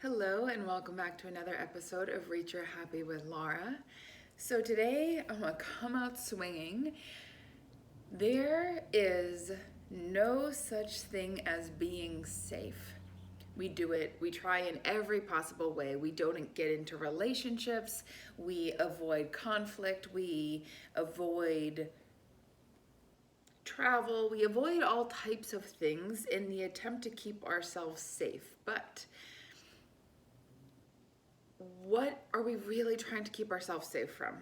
Hello, and welcome back to another episode of Reach Your Happy with Laura. So, today I'm gonna come out swinging. There is no such thing as being safe. We do it, we try in every possible way. We don't get into relationships, we avoid conflict, we avoid travel, we avoid all types of things in the attempt to keep ourselves safe. But what are we really trying to keep ourselves safe from?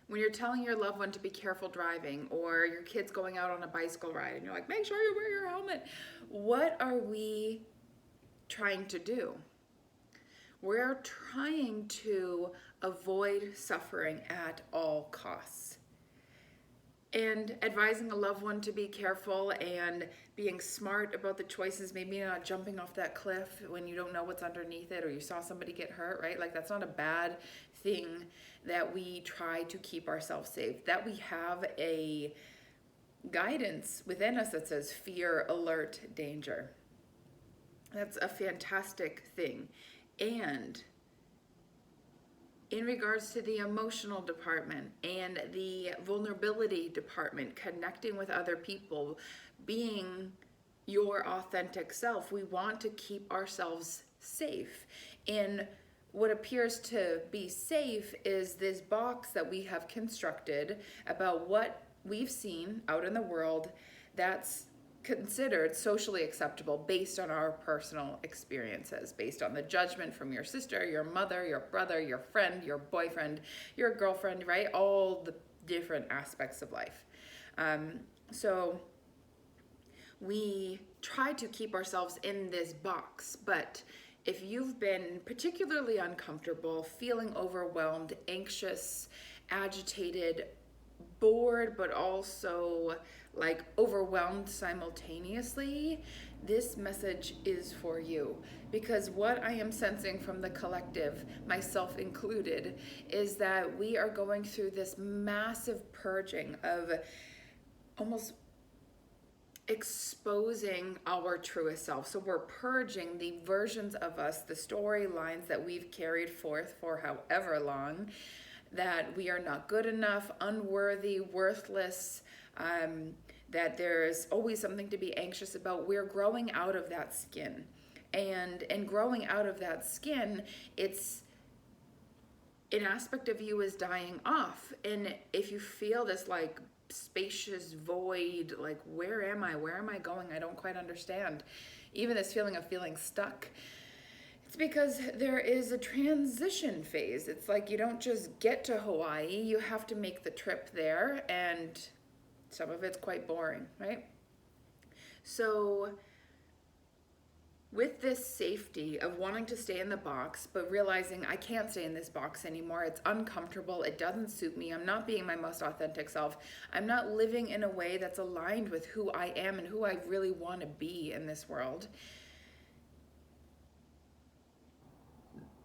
When you're telling your loved one to be careful driving, or your kid's going out on a bicycle ride and you're like, make sure you wear your helmet, what are we trying to do? We're trying to avoid suffering at all costs. And advising a loved one to be careful and being smart about the choices, maybe not jumping off that cliff when you don't know what's underneath it or you saw somebody get hurt, right? Like, that's not a bad thing that we try to keep ourselves safe, that we have a guidance within us that says fear, alert, danger. That's a fantastic thing. And in regards to the emotional department and the vulnerability department, connecting with other people, being your authentic self, we want to keep ourselves safe. And what appears to be safe is this box that we have constructed about what we've seen out in the world that's considered socially acceptable based on our personal experiences, based on the judgment from your sister, your mother, your brother, your friend, your boyfriend, your girlfriend, right? All the different aspects of life. So we try to keep ourselves in this box, but if you've been particularly uncomfortable, feeling overwhelmed, anxious, agitated, bored, but also like overwhelmed simultaneously, this message is for you. Because what I am sensing from the collective, myself included, is that we are going through this massive purging of almost exposing our truest self. So we're purging the versions of us, the storylines that we've carried forth for however long, that we are not good enough, unworthy, worthless, that there's always something to be anxious about. We're growing out of that skin. And growing out of that skin, it's an aspect of you is dying off. And if you feel this like spacious void, like, where am I? Where am I going? I don't quite understand. Even this feeling of feeling stuck. It's because there is a transition phase. It's like you don't just get to Hawaii, you have to make the trip there, and some of it's quite boring, right? So with this safety of wanting to stay in the box, but realizing I can't stay in this box anymore, it's uncomfortable, it doesn't suit me, I'm not being my most authentic self, I'm not living in a way that's aligned with who I am and who I really want to be in this world.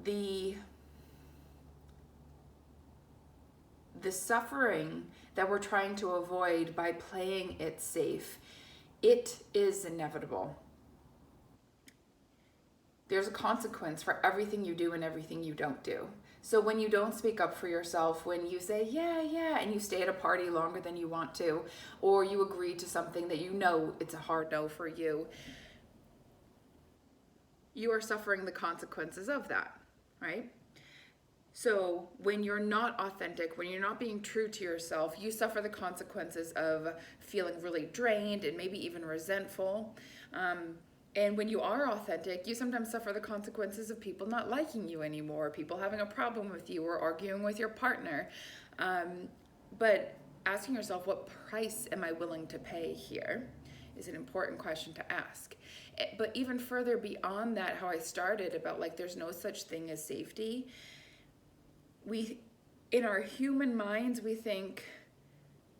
The suffering that we're trying to avoid by playing it safe, it is inevitable. There's a consequence for everything you do and everything you don't do. So when you don't speak up for yourself, when you say, yeah, and you stay at a party longer than you want to, or you agree to something that you know it's a hard no for you, you are suffering the consequences of that, right? So when you're not authentic, when you're not being true to yourself, you suffer the consequences of feeling really drained and maybe even resentful. And when you are authentic, you sometimes suffer the consequences of people not liking you anymore, people having a problem with you or arguing with your partner. But asking yourself, what price am I willing to pay here, is an important question to ask. But even further beyond that, how I started about like there's no such thing as safety, we, in our human minds, we think,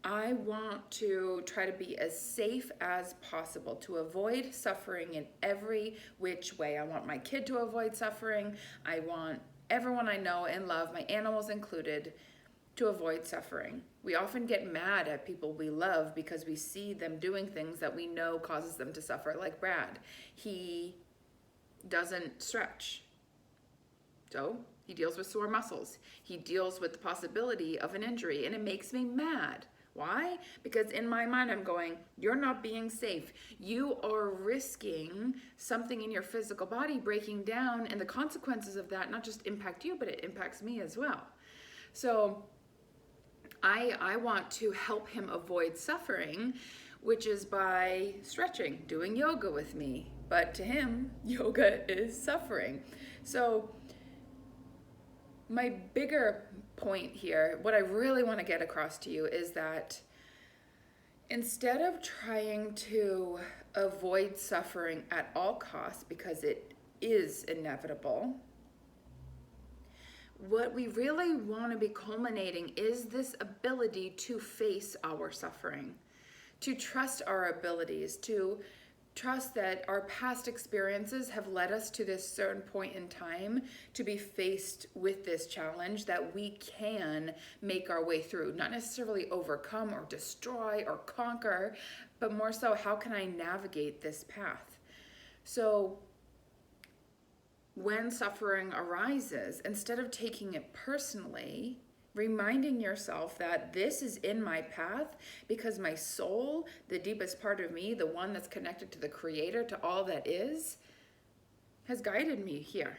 I want to try to be as safe as possible, to avoid suffering in every which way. I want my kid to avoid suffering. I want everyone I know and love, my animals included, to avoid suffering. We often get mad at people we love because we see them doing things that we know causes them to suffer, like Brad. He doesn't stretch. So he deals with sore muscles. He deals with the possibility of an injury, and it makes me mad. Why? Because in my mind, I'm going, you're not being safe. You are risking something in your physical body breaking down, and the consequences of that not just impact you, but it impacts me as well. So I want to help him avoid suffering, which is by stretching, doing yoga with me. But to him, yoga is suffering. So my bigger point here, what I really want to get across to you is that instead of trying to avoid suffering at all costs, because it is inevitable, what we really want to be culminating is this ability to face our suffering, to trust our abilities, to trust that our past experiences have led us to this certain point in time to be faced with this challenge that we can make our way through, not necessarily overcome or destroy or conquer, but more so, how can I navigate this path? So when suffering arises, instead of taking it personally, reminding yourself that this is in my path because my soul, the deepest part of me, the one that's connected to the Creator, to all that is, has guided me here.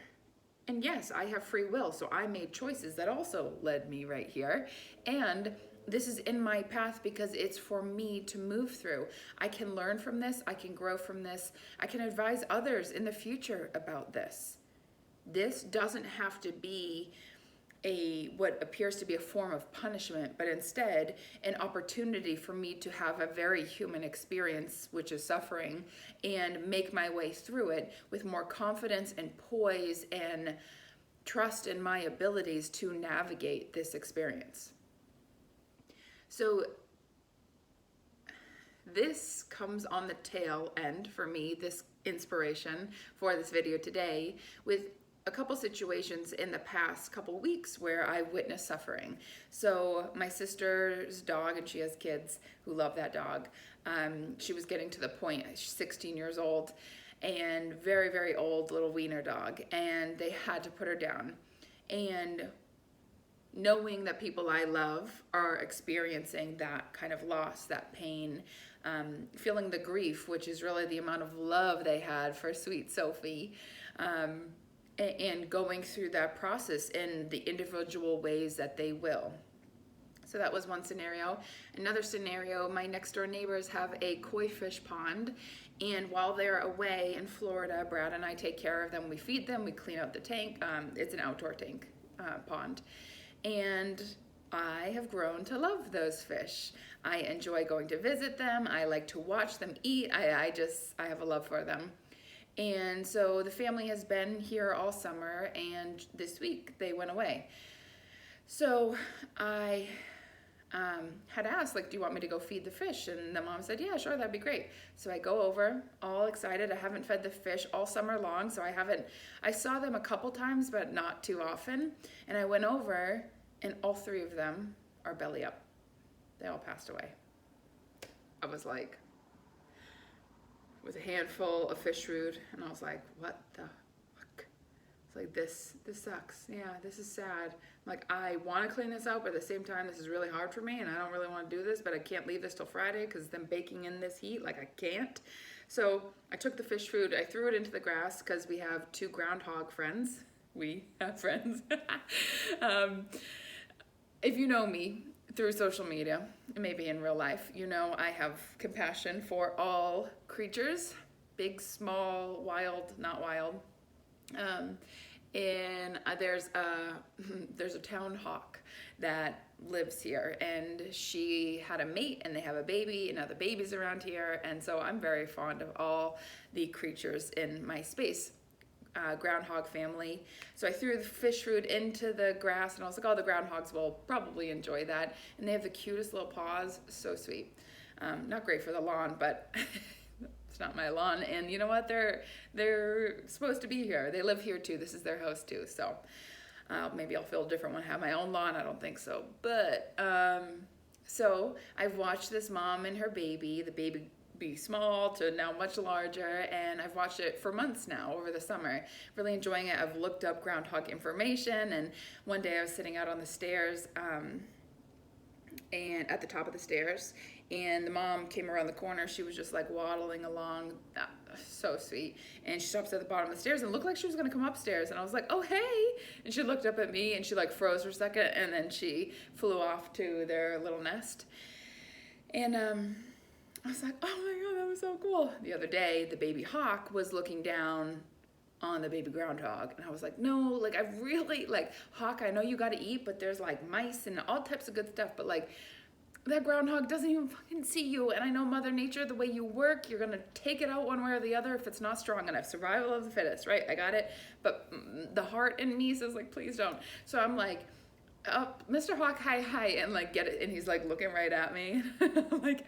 And yes, I have free will, so I made choices that also led me right here. And this is in my path because it's for me to move through. I can learn from this. I can grow from this. I can advise others in the future about this. This doesn't have to be what appears to be a form of punishment, but instead an opportunity for me to have a very human experience, which is suffering, and make my way through it with more confidence and poise and trust in my abilities to navigate this experience. So this comes on the tail end for me, this inspiration for this video today, with a couple situations in the past couple weeks where I witnessed suffering. So my sister's dog, and she has kids who love that dog. She was getting to the point, she's 16 years old, and very, very old little wiener dog, and they had to put her down. And knowing that people I love are experiencing that kind of loss, that pain, feeling the grief, which is really the amount of love they had for sweet Sophie, and going through that process in the individual ways that they will. So that was one scenario. Another scenario, my next door neighbors have a koi fish pond, and while they're away in Florida, Brad and I take care of them. We feed them, we clean out the tank. It's an outdoor tank pond. And I have grown to love those fish. I enjoy going to visit them. I like to watch them eat. I have a love for them. And so the family has been here all summer, and this week they went away. So I had asked, like, do you want me to go feed the fish? And the mom said, yeah, sure, that'd be great. So I go over, all excited. I haven't fed the fish all summer long, so I saw them a couple times, but not too often. And I went over, and all three of them are belly up. They all passed away. I was like, with a handful of fish food, and I was like, what the fuck? It's like, this sucks. Yeah, this is sad. Like, I want to clean this out, but at the same time, this is really hard for me, and I don't really want to do this, but I can't leave this till Friday because them baking in this heat, like, I can't. So I took the fish food, I threw it into the grass because we have two groundhog friends. We have friends. If you know me through social media, maybe in real life, you know I have compassion for all creatures, big, small, wild, not wild. And there's a town hawk that lives here, and she had a mate, and they have a baby, and now the baby's around here, and so I'm very fond of all the creatures in my space. Groundhog family. So I threw the fish food into the grass, and I was like, oh, the groundhogs will probably enjoy that. And they have the cutest little paws, so sweet. Not great for the lawn, but it's not my lawn. And you know what? They're supposed to be here. They live here too. This is their house too. So maybe I'll feel different when I have my own lawn. I don't think so. But so I've watched this mom and her baby. The baby be small to now much larger, and I've watched it for months now over the summer, really enjoying it. I've looked up groundhog information, and one day I was sitting out on the stairs and at the top of the stairs, and the mom came around the corner. She was just like waddling along, so sweet, and she stops at the bottom of the stairs and looked like she was gonna come upstairs, and I was like, oh hey, and she looked up at me and she like froze for a second, and then she flew off to their little nest. And I was like, oh my god, that was so cool. The other day the baby hawk was looking down on the baby groundhog, and I was like, no, like I really like, hawk, I know you got to eat, but there's like mice and all types of good stuff, but like that groundhog doesn't even fucking see you, and I know Mother Nature, the way you work, you're gonna take it out one way or the other if it's not strong enough. Survival of the fittest, right? I got it, but the heart in me says like, please don't. So I'm like, oh, Mr. Hawk, hi, and like get it, and he's like looking right at me. I'm like,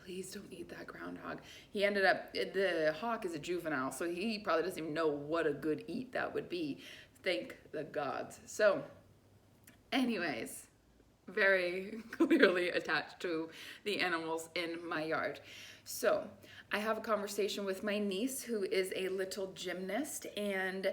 please don't eat that groundhog. He ended up, the hawk is a juvenile, so he probably doesn't even know what a good eat that would be. Thank the gods. So anyways, very clearly attached to the animals in my yard. So I have a conversation with my niece, who is a little gymnast, and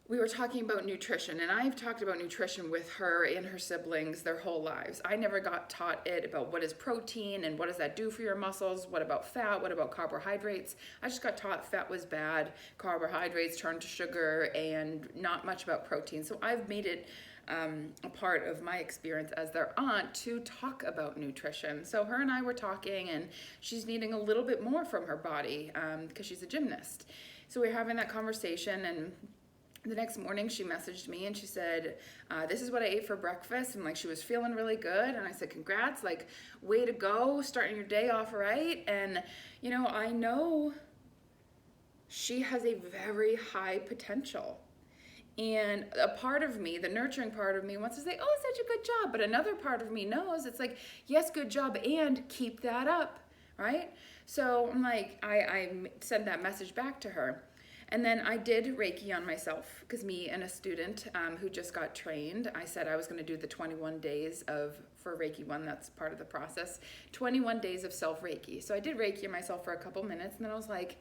we were talking about nutrition, and I've talked about nutrition with her and her siblings their whole lives. I never got taught it about what is protein and what does that do for your muscles, what about fat, what about carbohydrates. I just got taught fat was bad, carbohydrates turned to sugar, and not much about protein. So I've made it a part of my experience as their aunt to talk about nutrition. So her and I were talking, and she's needing a little bit more from her body because she's a gymnast. So we were having that conversation, and the next morning she messaged me and she said, this is what I ate for breakfast, and like she was feeling really good, and I said, congrats, like way to go, starting your day off right. And you know, I know she has a very high potential, and a part of me, the nurturing part of me, wants to say, oh, such a good job, but another part of me knows it's like, yes, good job, and keep that up, right? So I'm like, I sent that message back to her. And then I did Reiki on myself, because me and a student who just got trained, I said I was going to do the 21 days for Reiki 1, that's part of the process, 21 days of self-Reiki. So I did Reiki on myself for a couple minutes, and then I was like,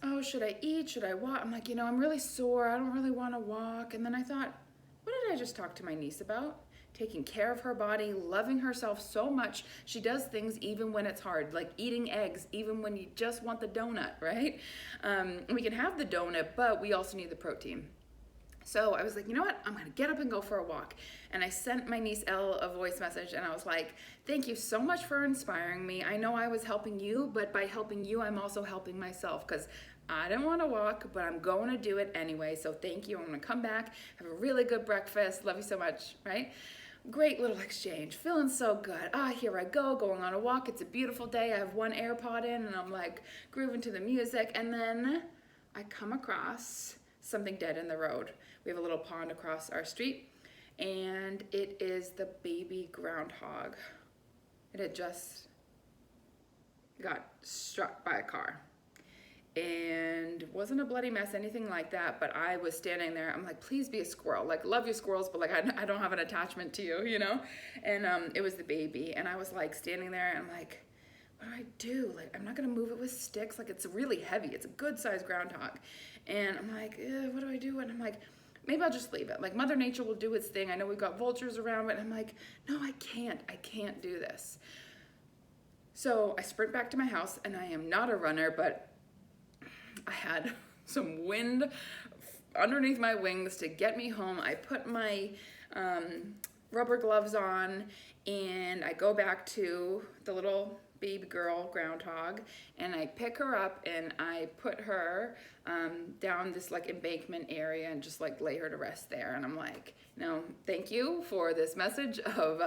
oh, should I eat? Should I walk? I'm like, you know, I'm really sore. I don't really want to walk. And then I thought, what did I just talk to my niece about? Taking care of her body, loving herself so much. She does things even when it's hard, like eating eggs, even when you just want the donut, right? We can have the donut, but we also need the protein. So I was like, you know what? I'm going to get up and go for a walk. And I sent my niece Elle a voice message, and I was like, thank you so much for inspiring me. I know I was helping you, but by helping you, I'm also helping myself, because I didn't want to walk, but I'm going to do it anyway. So thank you. I'm going to come back, have a really good breakfast. Love you so much, right? Great little exchange, feeling so good. Here I go, going on a walk. It's a beautiful day. I have one AirPod in, and I'm like grooving to the music. And then I come across something dead in the road. We have a little pond across our street, and it is the baby groundhog. It had just got struck by a car. And wasn't a bloody mess, anything like that, but I was standing there. I'm like, please be a squirrel. Like, love you squirrels, but like, I don't have an attachment to you, you know? And it was the baby, and I was like standing there, and I'm like, what do I do? Like, I'm not gonna move it with sticks. Like, it's really heavy. It's a good sized groundhog. And I'm like, what do I do? And I'm like, maybe I'll just leave it. Like, Mother Nature will do its thing. I know we've got vultures around, but I'm like, no, I can't do this. So I sprint back to my house, and I am not a runner, but I had some wind underneath my wings to get me home. I put my rubber gloves on, and I go back to the little baby girl groundhog, and I pick her up, and I put her down this like embankment area and just like lay her to rest there. And I'm like, no, thank you for this message of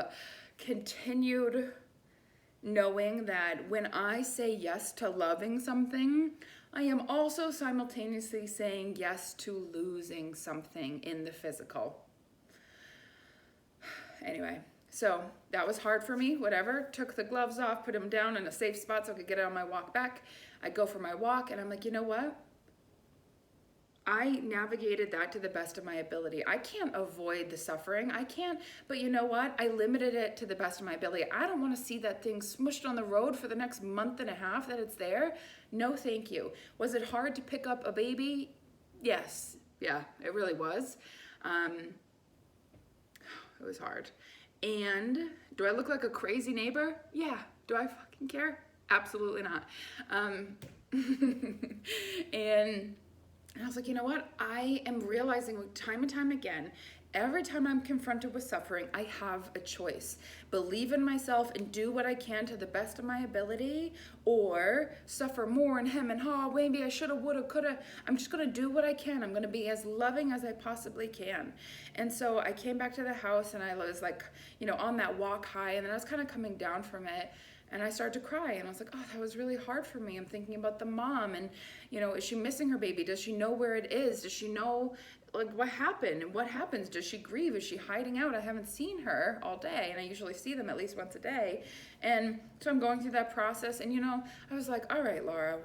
continued knowing that when I say yes to loving something, I am also simultaneously saying yes to losing something in the physical. Anyway, so that was hard for me, whatever. Took the gloves off, put them down in a safe spot so I could get on my walk back. I go for my walk, and I'm like, you know what? I navigated that to the best of my ability. I can't avoid the suffering. I can't, but you know what? I limited it to the best of my ability. I don't want to see that thing smushed on the road for the next month and a half that it's there. No, thank you. Was it hard to pick up a baby? Yes. Yeah, it really was. It was hard. And do I look like a crazy neighbor? Yeah. Do I fucking care? Absolutely not. And I was like, you know what? I am realizing time and time again, every time I'm confronted with suffering, I have a choice. Believe in myself and do what I can to the best of my ability, or suffer more and hem and haw, maybe I shoulda, woulda, coulda. I'm just gonna do what I can. I'm gonna be as loving as I possibly can. And so I came back to the house and I was like, you know, on that walk high, and then I was kind of coming down from it. And I started to cry, and I was like, oh, that was really hard for me. I'm thinking about the mom, and, you know, is she missing her baby? Does she know where it is? Does she know, like, what happened and what happens? Does she grieve? Is she hiding out? I haven't seen her all day, and I usually see them at least once a day. And so I'm going through that process, and, you know, I was like, all right, Laura,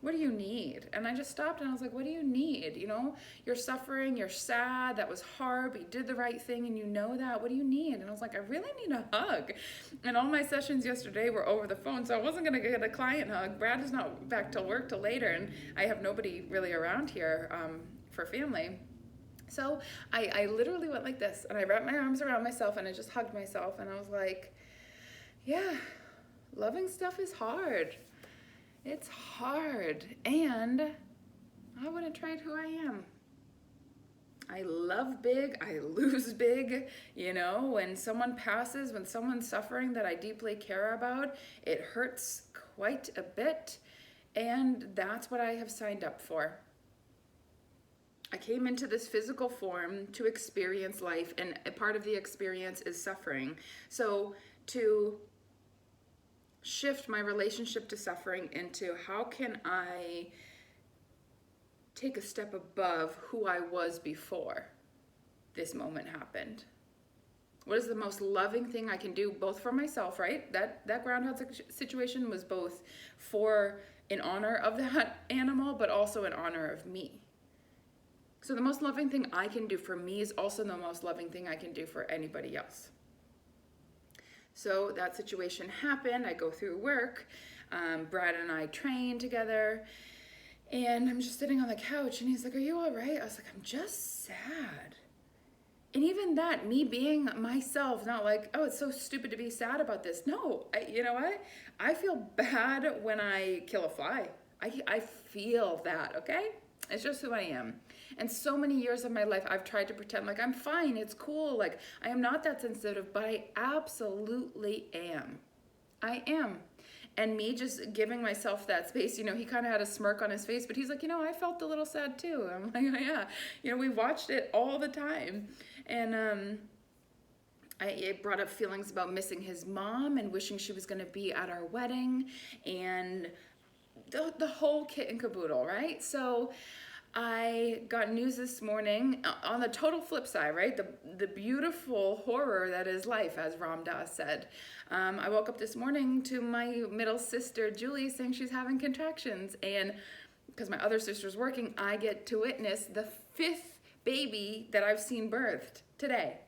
what do you need? And I just stopped and I was like, what do you need? You know, you're suffering, you're sad, that was hard, but you did the right thing and you know that. What do you need? And I was like, I really need a hug. And all my sessions yesterday were over the phone, so I wasn't gonna get a client hug. Brad is not back till work till later, and I have nobody really around here for family. So I literally went like this, and I wrapped my arms around myself and I just hugged myself, and I was like, yeah, loving stuff is hard. It's hard, and I want to trade who I am. I love big, I lose big. You know, when someone passes, when someone's suffering that I deeply care about, it hurts quite a bit, and that's what I have signed up for. I came into this physical form to experience life, and a part of the experience is suffering. So to shift my relationship to suffering into how can I take a step above who I was before this moment happened. What is the most loving thing I can do, both for myself, right? That groundhog situation was both for in honor of that animal, but also in honor of me. So the most loving thing I can do for me is also the most loving thing I can do for anybody else. So that situation happened. I go through work. Brad and I train together. And I'm just sitting on the couch, and he's like, are you all right? I was like, I'm just sad. And even that, me being myself, not like, oh, it's so stupid to be sad about this. No, you know what? I feel bad when I kill a fly. I feel that, okay? It's just who I am. And so many years of my life, I've tried to pretend like I'm fine, it's cool, like I am not that sensitive, but I absolutely am. I am. And me just giving myself that space, you know, he kind of had a smirk on his face, but he's like, you know, I felt a little sad too. I'm like, oh, yeah, you know, we watched it all the time. And it brought up feelings about missing his mom and wishing she was going to be at our wedding, and the whole kit and caboodle, right? So I got news this morning on the total flip side, right? The beautiful horror that is life, as Ram Dass said. I woke up this morning to my middle sister, Julie, saying she's having contractions. And because my other sister's working, I get to witness the 5th baby that I've seen birthed today.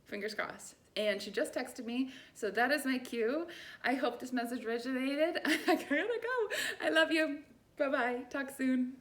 Fingers crossed. And she just texted me, so that is my cue. I hope this message resonated. I gotta go. I love you. Bye-bye. Talk soon.